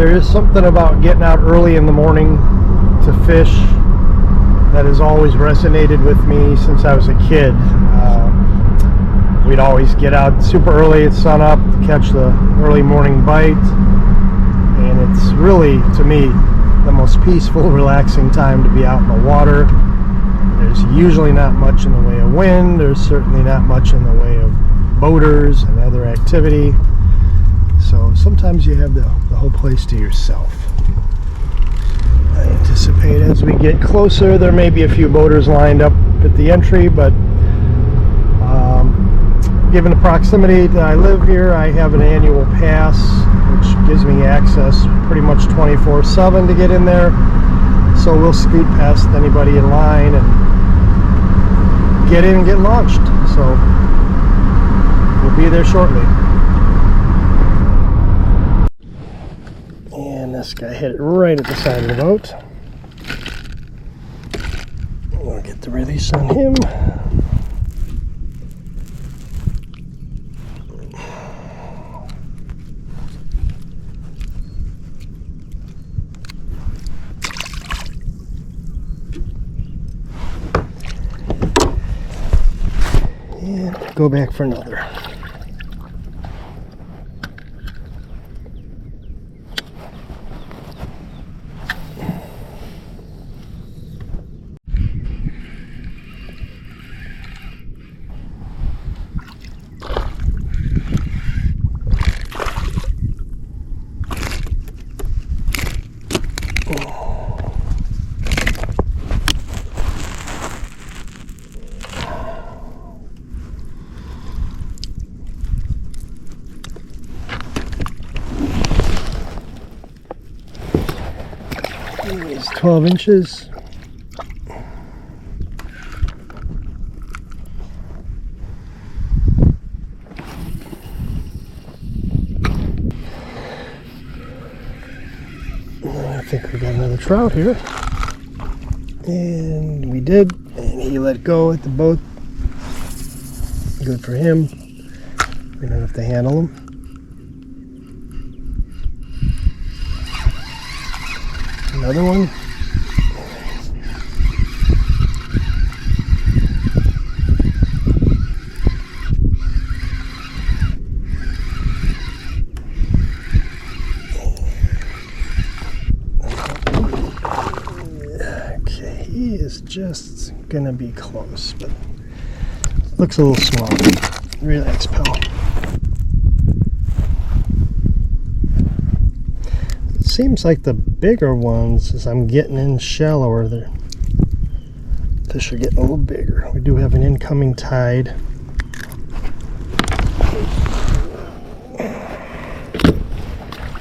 there is something about getting out early in the morning to fish that has always resonated with me since I was a kid. We'd always get out super early at sunup to catch the early morning bite, and it's really, to me, the most peaceful, relaxing time to be out in the water. There's usually not much in the way of wind. There's certainly not much in the way of boaters and other activity. So sometimes you have the whole place to yourself. I anticipate as we get closer there may be a few boaters lined up at the entry, but given the proximity that I live here, I have an annual pass which gives me access pretty much 24/7 to get in there. So we'll scoot past anybody in line and get in and get launched. So we'll be there shortly. And this guy hit it right at the side of the boat. We'll get the release on him. And go back for another. It's 12 inches. I think we got another trout here. And we did, and he let go at the boat. Good for him. We don't have to handle him. Another one. Okay, he is just gonna be close, but looks a little small. Relax, pal. Seems like the bigger ones, as I'm getting in shallower, the fish are getting a little bigger. We do have an incoming tide.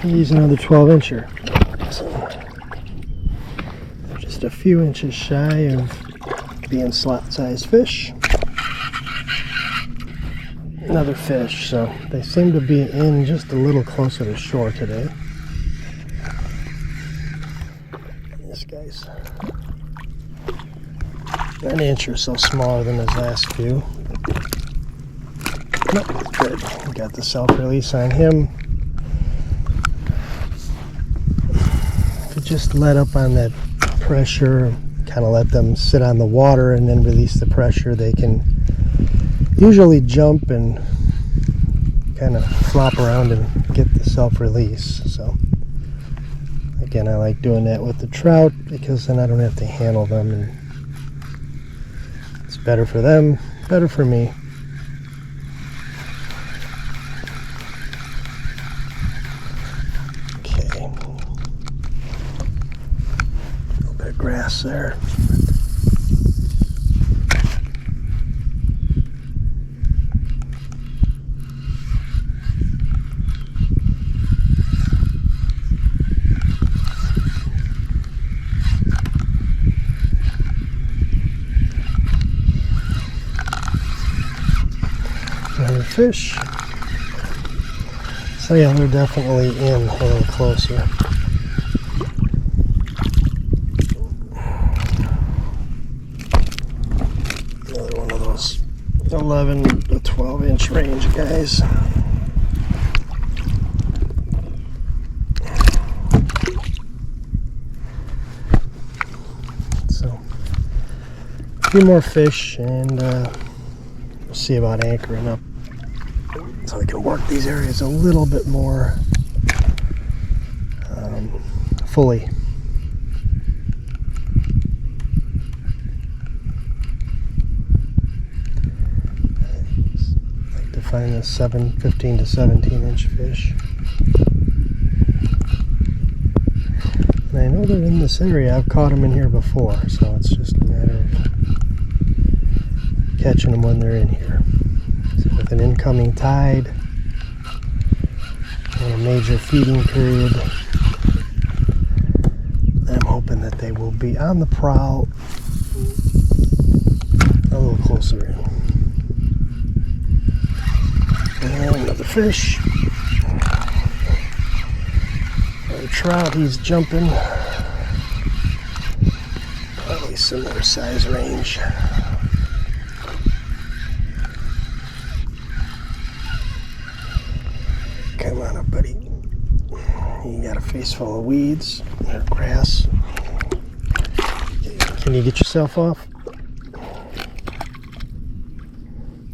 He's another 12-incher. So they're just a few inches shy of being slot-sized fish. Another fish, so they seem to be in just a little closer to shore today. This guy's an inch or so smaller than his last few. Nope, good. We got the self-release on him. If you just let up on that pressure, kind of let them sit on the water and then release the pressure, they can usually jump and kind of flop around and get the self-release. So again, I like doing that with the trout because then I don't have to handle them, and it's better for them, better for me. Okay. A little bit of grass there. Another fish. So yeah, they're definitely in a little closer. Another one of those 11 to 12 inch range guys. few more fish, and we'll see about anchoring up so I can work these areas a little bit more fully. I like to find the 15 to 17 inch fish. And I know they're in this area. I've caught them in here before, so it's just a matter of catching them when they're in here. So with an incoming tide and a major feeding period, I'm hoping that they will be on the prowl a little closer in. And another fish. Another trout, he's jumping. Probably similar size range. Come on up, buddy. You got a face full of weeds or grass. Can you get yourself off?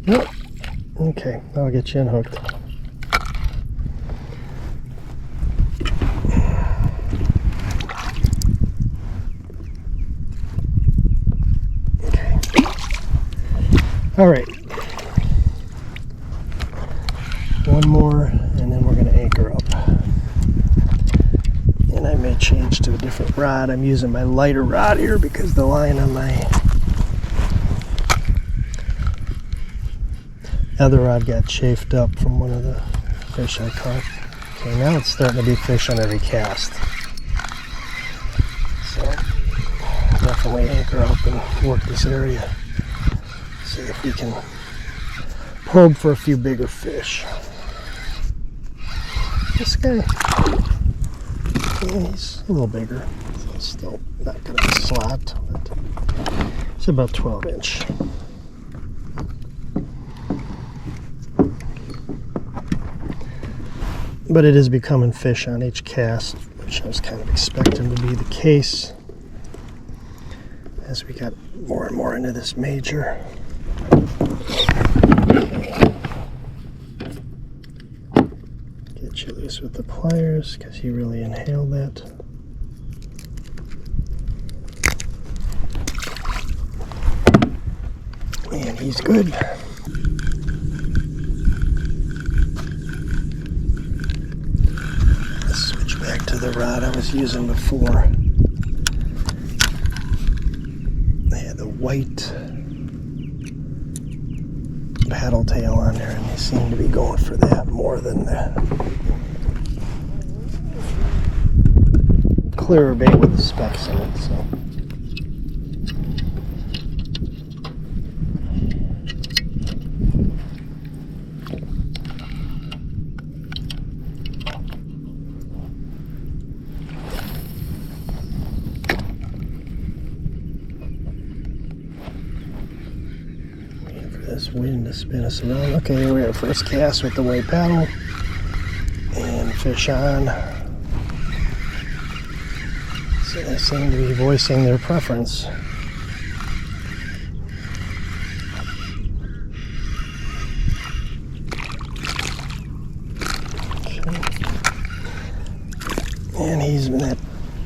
Nope. Okay, I'll get you unhooked. Okay. All right. One more, and then we're going to anchor up. And I may change to a different rod. I'm using my lighter rod here because the line on my other rod got chafed up from one of the fish I caught. Okay, now it's starting to be fish on every cast. So definitely anchor up and work this area. See if we can probe for a few bigger fish. This guy, yeah, he's a little bigger, so it's still not going to be slapped, but it's about 12 inch. But it is becoming fish on each cast, which I was kind of expecting to be the case as we got more and more into this major. Get you loose with the pliers because he really inhaled that. And he's good. Let's switch back to the rod I was using before. They had the white paddle tail on there, and they seem to be going for that more than the clearer bait with the specks in it. So this wind to spin us around. Okay, we're at first cast with the white paddle and fish on. So they seem to be voicing their preference. Okay. And he's in that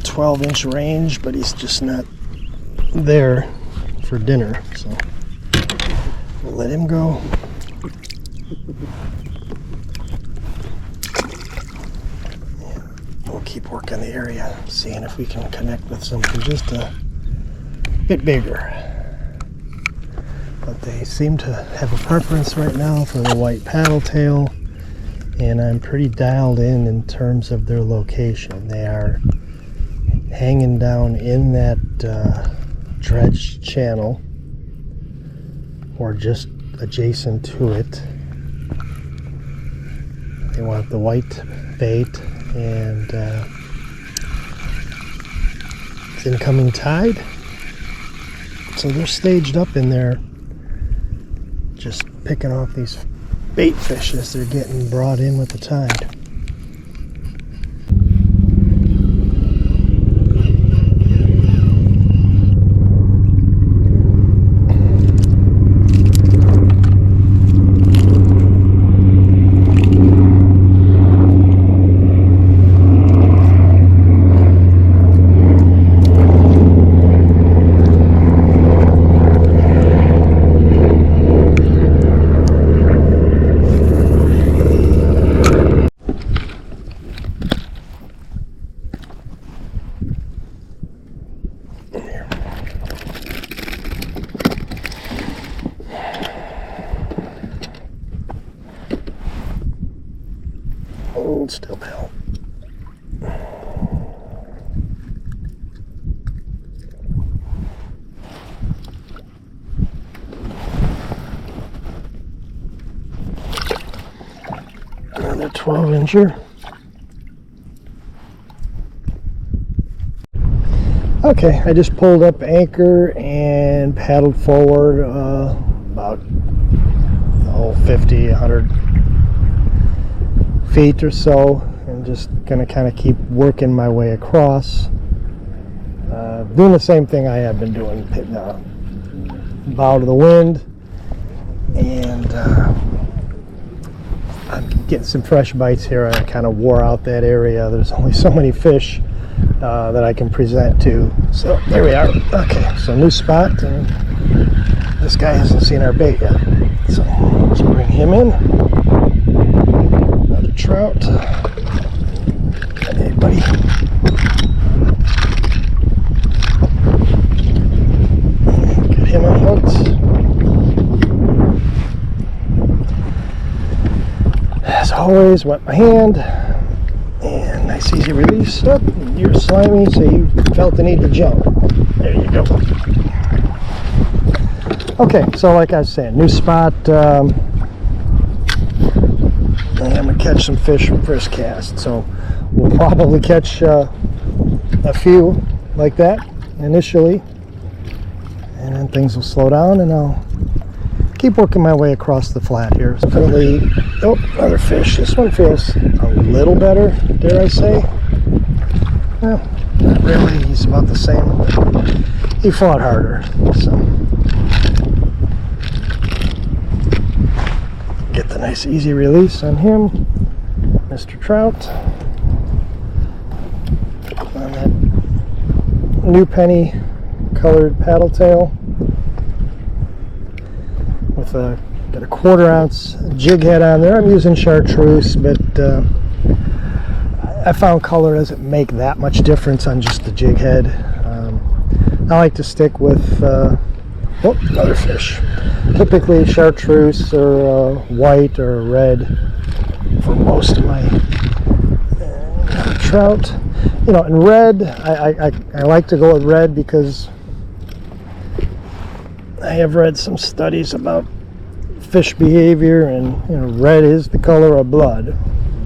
12-inch range, but he's just not there for dinner, so we'll let him go. And we'll keep working the area, seeing if we can connect with something just a bit bigger. But they seem to have a preference right now for the white paddle tail, and I'm pretty dialed in terms of their location. They are hanging down in that dredged channel or just adjacent to it. They want the white bait, and it's incoming tide, so they're staged up in there just picking off these bait fish as they're getting brought in with the tide. 12-incher. Okay, I just pulled up anchor and paddled forward about 50, 100 feet or so, and just gonna kind of keep working my way across, doing the same thing I have been doing, bow to the wind, and I'm getting some fresh bites here. I kind of wore out that area. There's only so many fish that I can present to. So there we are. Okay, so new spot, and this guy hasn't seen our bait yet. So let's bring him in. Another trout. Hey, buddy. Get him unhooked. As always, wet my hand. And nice easy release. Oh, you're slimy, so you felt the need to jump. There you go. Okay, so like I was saying, new spot. And I'm gonna catch some fish from first cast. So we'll probably catch a few like that initially, and then things will slow down, and I'll keep working my way across the flat here. Definitely. Oh, another fish. This one feels a little better, dare I say. Well, not really. He's about the same. He fought harder. So get the nice easy release on him, Mr. Trout. On that new penny colored paddle tail with got a 1/4 ounce jig head on there. I'm using chartreuse, but I found color doesn't make that much difference on just the jig head. I like to stick with oh, another fish. Typically chartreuse or white or red for most of my trout. You know, and red, I like to go with red because I have read some studies about fish behavior, and red is the color of blood.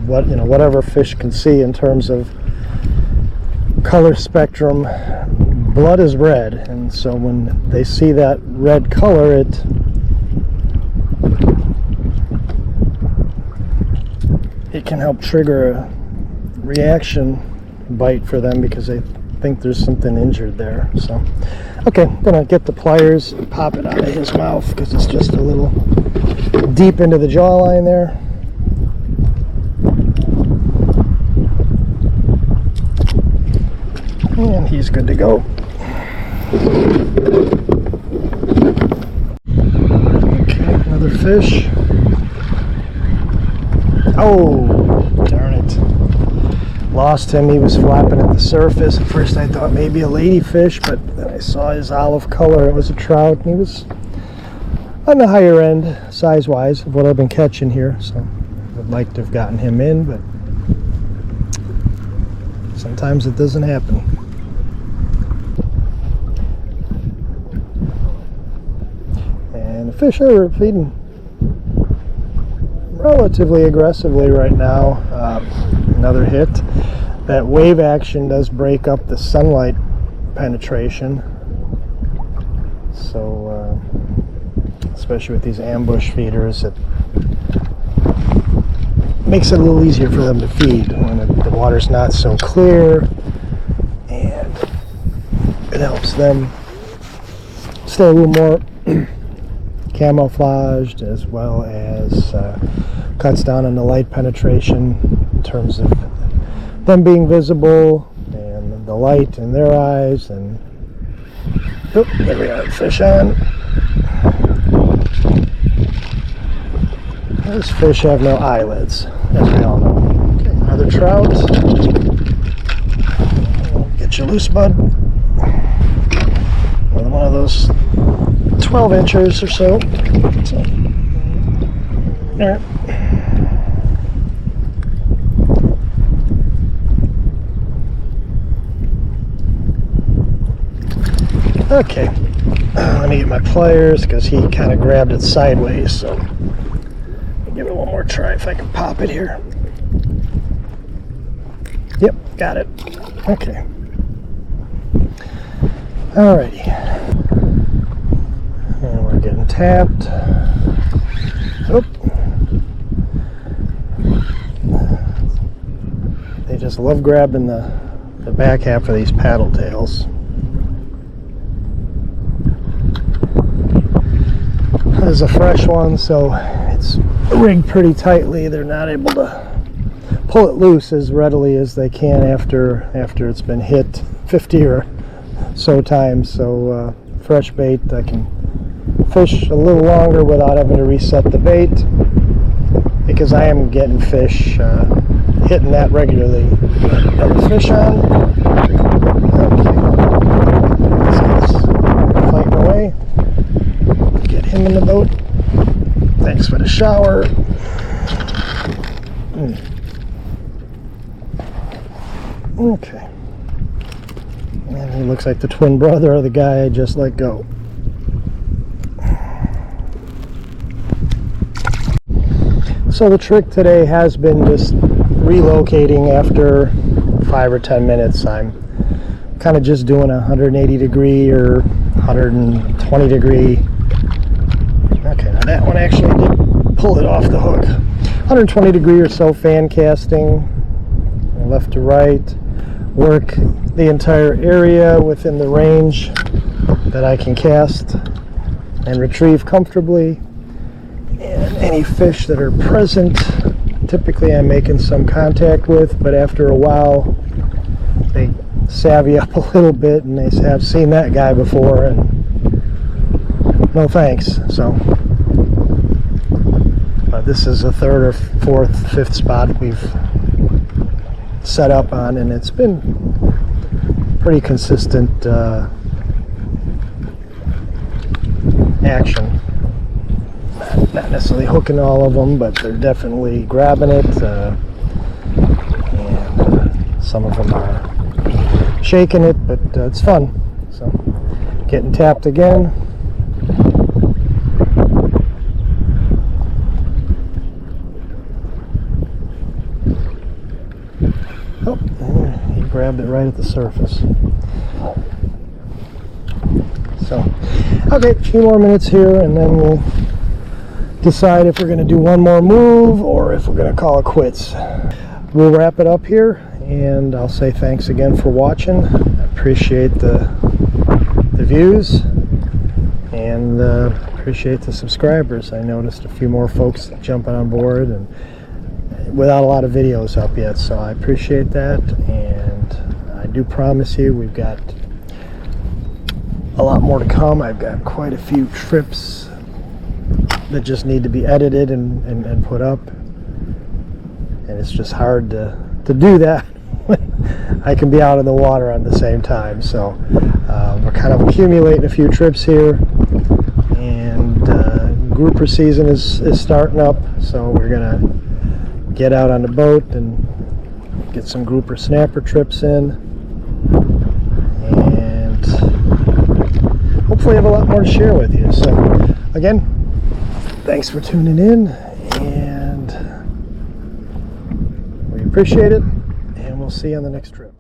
Whatever fish can see in terms of color spectrum, blood is red, and so when they see that red color, it can help trigger a reaction bite for them because they think there's something injured there. So okay, I'm gonna get the pliers and pop it out of his mouth because it's just a little deep into the jawline there. And he's good to go. Okay, another fish. Oh, darn it. Lost him. He was flapping at the surface. At first I thought maybe a ladyfish, but then I saw his olive color. It was a trout, and he was on the higher end, size-wise, of what I've been catching here. So I would like to have gotten him in, but sometimes it doesn't happen. And the fish are feeding relatively aggressively right now. Another hit. That wave action does break up the sunlight penetration. So, especially with these ambush feeders, it makes it a little easier for them to feed when the water's not so clear, and it helps them stay a little more camouflaged, as well as cuts down on the light penetration in terms of them being visible and the light in their eyes. And oh, there we are, fish on. Those fish have no eyelids, as we all know. Okay, another trout. Get you loose, bud. Another one of those 12 inches or so. All right. Okay, let me get my pliers because he kind of grabbed it sideways, so I'll give it one more try if I can pop it here. Yep, got it. Okay. Alrighty. And we're getting tapped. Oop. They just love grabbing the back half of these paddle tails. This is a fresh one, so it's rigged pretty tightly. They're not able to pull it loose as readily as they can after it's been hit 50 or so times. So fresh bait, I can fish a little longer without having to reset the bait, because I am getting fish hitting that regularly. Got the fish on. Okay. So it's fighting away. Get him in the boat. Thanks for the shower. Okay. And he looks like the twin brother of the guy I just let go. So the trick today has been just relocating after 5 or 10 minutes. I'm kind of just doing a 180 degree or 120 degree. Okay, now that one actually did pull it off the hook. 120 degree or so fan casting, left to right. Work the entire area within the range that I can cast and retrieve comfortably. And any fish that are present, typically I'm making some contact with, but after a while they savvy up a little bit and they have seen that guy before and no thanks. So this is the third or fourth, fifth spot we've set up on, and it's been pretty consistent action. Not necessarily hooking all of them, but they're definitely grabbing it, and some of them are shaking it, but it's fun. So getting tapped again. Oh, he grabbed it right at the surface. So, okay, a few more minutes here, and then we'll decide if we're going to do one more move or if we're going to call it quits. We'll wrap it up here, and I'll say thanks again for watching. I appreciate the views, and appreciate the subscribers. I noticed a few more folks jumping on board, and without a lot of videos up yet, so I appreciate that. And I do promise you we've got a lot more to come. I've got quite a few trips that just need to be edited and put up, and it's just hard to do that when I can be out in the water on the same time. So we're kind of accumulating a few trips here, and grouper season is starting up, so we're gonna get out on the boat and get some grouper snapper trips in, and hopefully have a lot more to share with you. So again, thanks for tuning in, and we appreciate it, and we'll see you on the next trip.